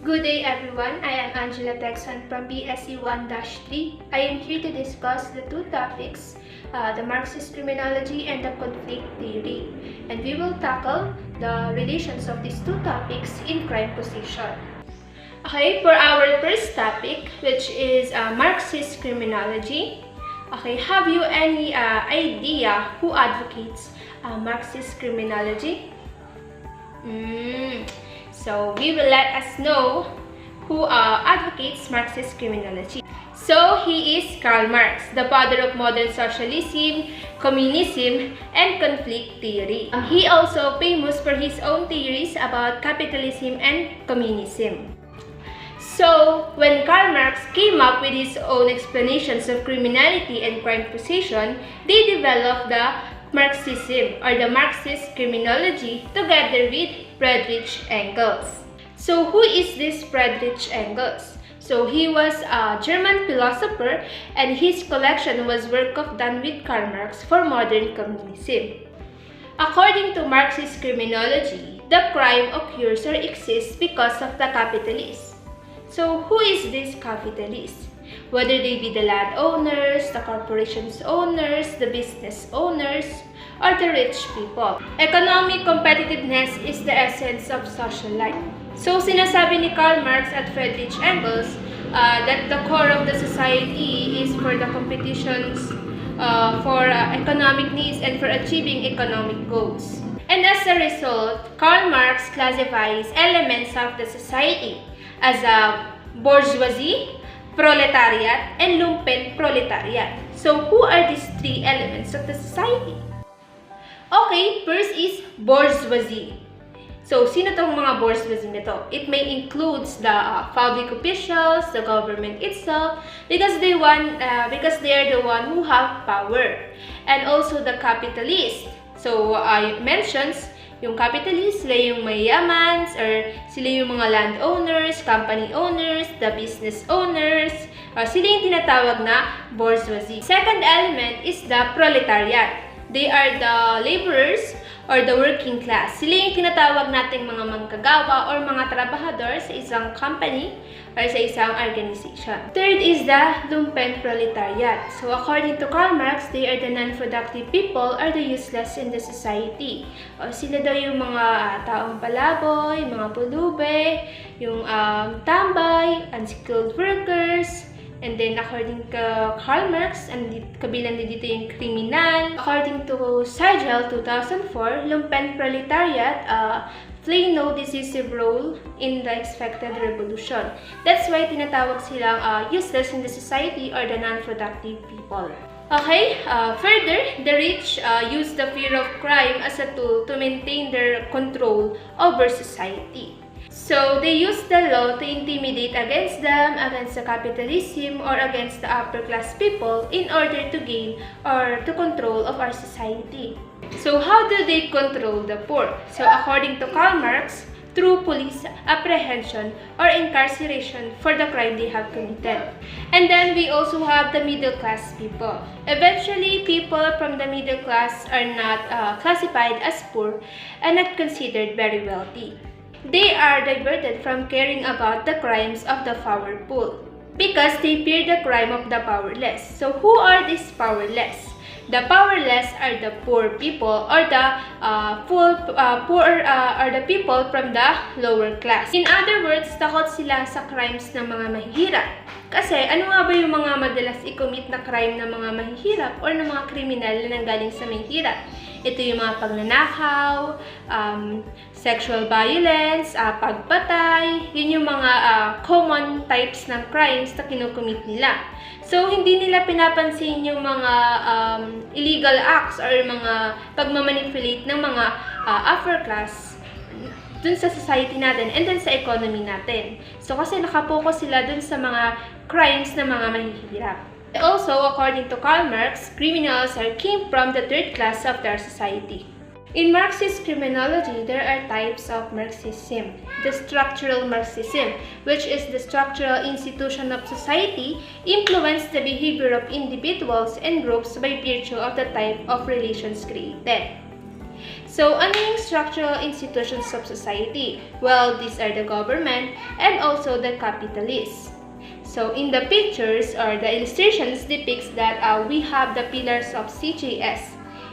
Good day everyone, I am Angela Tecson from BSc 1-3. I am here to discuss the two topics, the Marxist criminology and the conflict theory. And we will tackle the relations of these two topics in crime causation. Okay, for our first topic, which is Marxist criminology. Okay, have you any idea who advocates Marxist criminology? So we will let us know who advocates Marxist criminology. So he is Karl Marx, the father of modern socialism, communism, and conflict theory. He also famous for his own theories about capitalism and communism. So when Karl Marx came up with his own explanations of criminality and crime causation, they developed the Marxism or the Marxist criminology together with Friedrich Engels. So who is this Friedrich Engels? So he was a German philosopher and his collection was work done with Karl Marx for modern communism. According to Marxist criminology, the crime occurs or exists because of the capitalists. So who is this capitalist? Whether they be the landowners, the corporation's owners, the business owners, or the rich people. Economic competitiveness is the essence of social life. So sinasabi ni Karl Marx at Friedrich Engels that the core of the society is for the competitions for economic needs and for achieving economic goals. And as a result, Karl Marx classifies elements of the society as a bourgeoisie, proletariat, and lumpen proletariat. So who are these three elements of the society? Okay, first is bourgeoisie. So, sino tong mga bourgeoisie nito? It may include the public officials, the government itself, because they are the one who have power. And also the capitalists. So, it mentions yung capitalists, sila yung mayayaman, or sila yung mga landowners, company owners, the business owners, sila yung tinatawag na bourgeoisie. Second element is the proletariat. They are the laborers or the working class. Sila yung tinatawag nating mga manggagawa or mga trabahador sa isang company or sa isang organization. Third is the lumpen proletariat. So according to Karl Marx, they are the non-productive people or the useless in the society. O sila daw yung mga taong palaboy, mga pulube, yung tambay, unskilled workers. And then, according to Karl Marx, kabilang din dito yung kriminal. According to Seigel 2004, lumpen proletariat play no decisive role in the expected revolution. That's why tinatawag silang useless in the society or the non-productive people. Okay, further, the rich use the fear of crime as a tool to maintain their control over society. So, they use the law to intimidate against them, against the capitalism, or against the upper class people in order to gain or to control of our society. So, how do they control the poor? So, according to Karl Marx, through police apprehension or incarceration for the crime they have committed. And then we also have the middle class people. Eventually, people from the middle class are not classified as poor and not considered very wealthy. They are diverted from caring about the crimes of the powerful because they fear the crime of the powerless. So who are these powerless? The powerless are the poor people or the or the people from the lower class. In other words, takot sila sa crimes ng mga mahihirap. Kasi ano nga ba yung mga madalas i-commit na crime ng mga mahihirap or ng mga kriminal na nanggaling sa mahihirap? Ito yung mga pagnanakaw, sexual violence, pagpatay, yun yung mga common types ng crimes na kinukumit nila. So, hindi nila pinapansin yung mga illegal acts or mga pagmamanipulate ng mga upper class dun sa society natin and dun sa economy natin. So, kasi nakapokus sila dun sa mga crimes na mga mahihirap. Also, according to Karl Marx, criminals came from the third class of their society. In Marxist criminology, there are types of Marxism. The structural Marxism, which is the structural institution of society, influence the behavior of individuals and groups by virtue of the type of relations created. So, ano yung structural institutions of society? Well, these are the government and also the capitalists. So, in the pictures or the illustrations depicts that we have the pillars of CJS.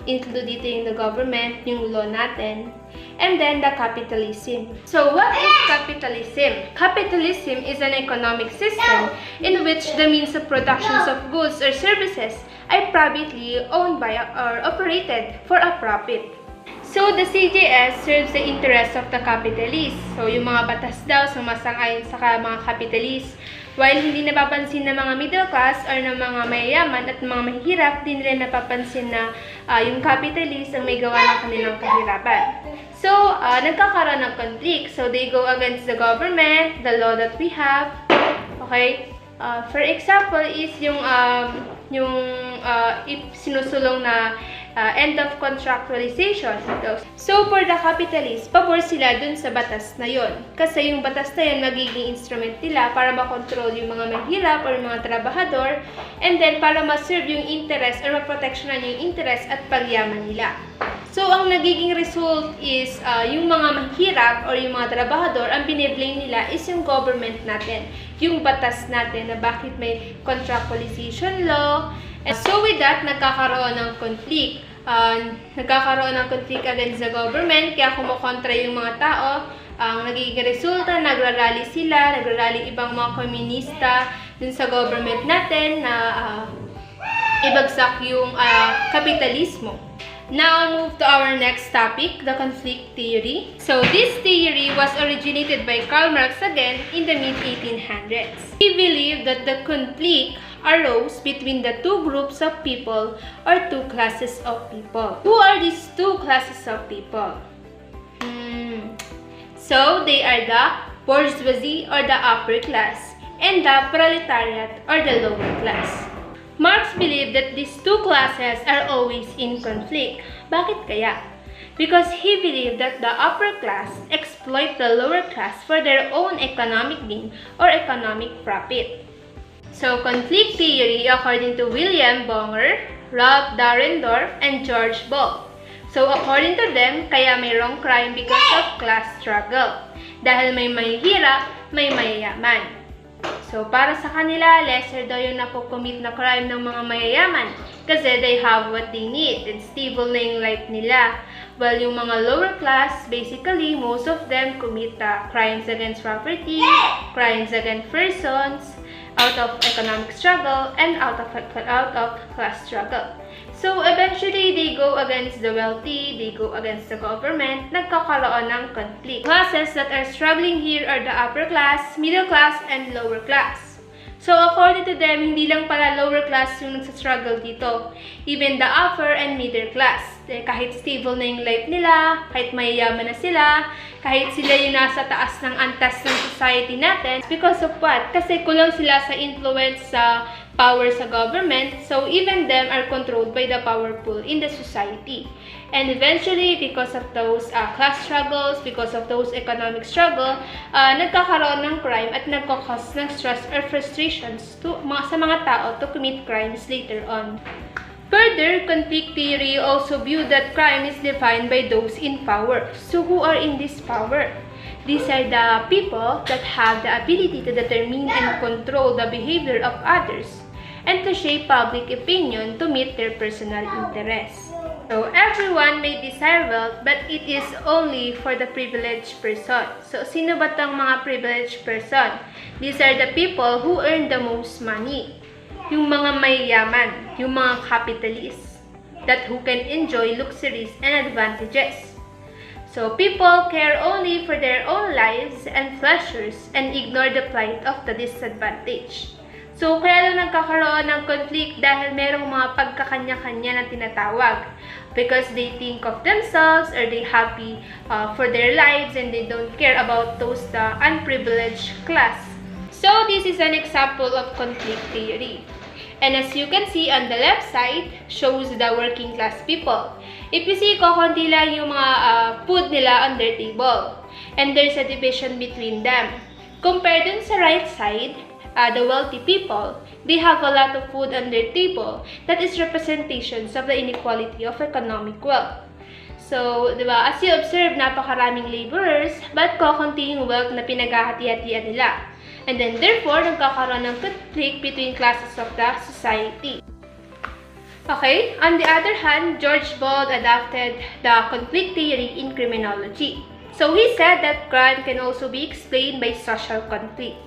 Include dito yung the government, yung law natin, and then the capitalism. So, what is capitalism? Capitalism is an economic system in which the means of production of goods or services are privately owned by or operated for a profit. So, the CJS serves the interests of the capitalists. So, yung mga batas daw sumasang-ayon sa mga capitalists, while hindi napapansin ng mga middle class or ng mga mayayaman at mga mahihirap, din nila napapansin na yung capitalist ang may gawa ng kanilang kahirapan. So, nagkakaroon ng conflict. So, they go against the government, the law that we have. Okay? For example, is yung sinusulong na end of contractualization. So, for the capitalists, pabor sila dun sa batas na yon. Kasi yung batas na yun, magiging instrument nila para makontrol yung mga mahirap or yung mga trabahador, and then para ma-serve yung interest or ma-protectionan yung interest at pagyaman nila. So, ang nagiging result is yung mga mahirap or yung mga trabahador, ang bine-blame nila is yung government natin, yung batas natin na bakit may contractualization law. And so with that, nagkakaroon ng conflict. Nagkakaroon ng conflict against the government, kaya kumukontra yung mga tao. Ang nagiging resulta, nagrarally sila, nagrarally ibang mga komunista dun sa government natin na ibagsak yung kapitalismo. Now, I'll move to our next topic, the conflict theory. So, this theory was originated by Karl Marx again in the mid-1800s. He believed that the conflict arose between the two groups of people or two classes of people. Who are these two classes of people? So, they are the bourgeoisie or the upper class and the proletariat or the lower class. Marx believed that these two classes are always in conflict. Bakit kaya? Because he believed that the upper class exploit the lower class for their own economic gain or economic profit. So, conflict theory according to William Bonger, Ralph Dahrendorf, and George Ball. So, according to them, kaya mayroong crime because of class struggle. Dahil may mahihirap, may mayayaman. So, para sa kanila, lesser daw yung nakukomit na crime ng mga mayayaman kasi they have what they need and stable na yung life nila. While yung mga lower class, basically, most of them commit crimes against property, crimes against persons, out of economic struggle, and out of class struggle. So, eventually, they go against the wealthy, they go against the government, nagkakaroon ng conflict. Classes that are struggling here are the upper class, middle class, and lower class. So, according to them, hindi lang pala lower class yung nagsastruggle dito. Even the upper and middle class. Kahit stable na yung life nila, kahit mayayaman na sila, kahit sila yung nasa taas ng antas ng society natin. Because of what? Kasi kulang sila sa influence sa power sa government, so even them are controlled by the powerful in the society. And eventually, because of those class struggles, because of those economic struggle, nagkakaroon ng crime at nagkakause ng stress or frustrations sa mga tao to commit crimes later on. Further, conflict theory also viewed that crime is defined by those in power. So who are in this power? These are the people that have the ability to determine and control the behavior of others and to shape public opinion to meet their personal interests. So, everyone may desire wealth, but it is only for the privileged person. So, sino ba tang mga privileged person? These are the people who earn the most money. Yung mga mayayaman, yung mga capitalists, that who can enjoy luxuries and advantages. So, people care only for their own lives and pleasures and ignore the plight of the disadvantaged. So, kaya lang nagkakaroon ng conflict dahil merong mga pagkakanya-kanya na tinatawag. Because they think of themselves or they happy for their lives and they don't care about those the unprivileged class. So, this is an example of conflict theory. And as you can see on the left side, shows the working class people. If you see, kukunti lang yung mga food nila on their table. And there's a division between them. Compared dun sa right side, the wealthy people, they have a lot of food on their table. That is representations of the inequality of economic wealth. So, di ba, as you observe, napakaraming laborers, but kakunti yung wealth na pinaghahati-hatian nila. And then, therefore, nagkakaroon ng conflict between classes of the society. Okay, on the other hand, George Bald adopted the conflict theory in criminology. So, he said that crime can also be explained by social conflict.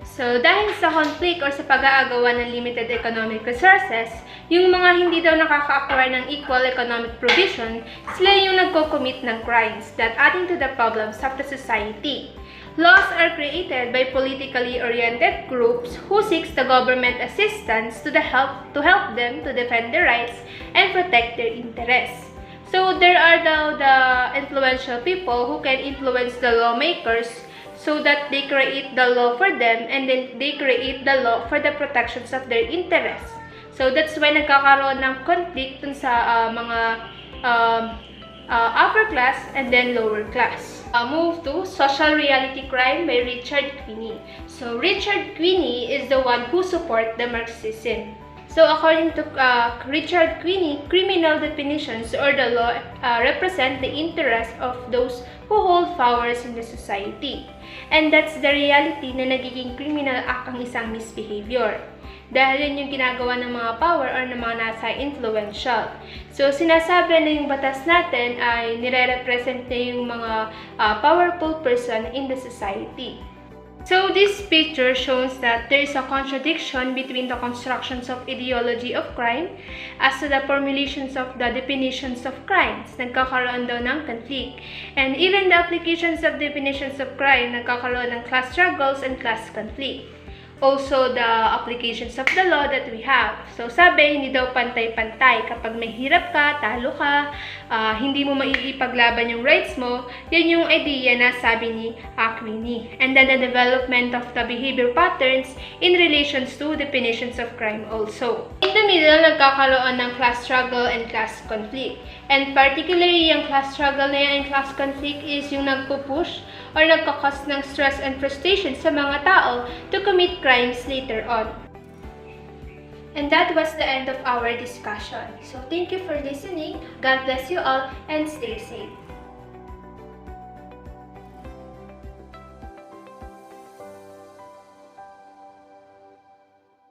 So, dahil sa conflict or sa pag-aagawan ng limited economic resources, yung mga hindi daw nakaka-acquire ng equal economic provision, sila yung nagko-commit ng crimes that adding to the problems of the society. Laws are created by politically oriented groups who seeks the government assistance to help them to defend their rights and protect their interests. So, there are the influential people who can influence the lawmakers so that they create the law for them and then they create the law for the protections of their interests. So, that's why nagkakaroon ng conflict dun sa mga upper class and then lower class. Move to Social Reality Crime by Richard Queenie. So, Richard Queenie is the one who support the Marxism. So, according to Richard Queenie, criminal definitions or the law represent the interest of those who hold powers in the society. And that's the reality na nagiging criminal act ang isang misbehavior. Dahil yun yung ginagawa ng mga power or ng mga nasa influential. So, sinasabi na yung batas natin ay nire-represent na yung mga powerful person in the society. So, this picture shows that there is a contradiction between the constructions of ideology of crime as to the formulations of the definitions of crimes. Nagkakaroon daw ng conflict. And even the applications of definitions of crime, nagkakaroon ng class struggles and class conflict. Also, the applications of the law that we have. So, sabi, hindi daw pantay-pantay. Kapag may hirap ka, talo ka, hindi mo maiipaglaban yung rights mo, yan yung idea na sabi ni Queenie. And then, the development of the behavior patterns in relations to definitions of crime also. In the middle, nagkakaroon ng class struggle and class conflict. And particularly, yung class struggle na yan and class conflict is yung nagpupush or nagkakos ng stress and frustration sa mga tao to commit crimes later on. And that was the end of our discussion. So thank you for listening. God bless you all and stay safe.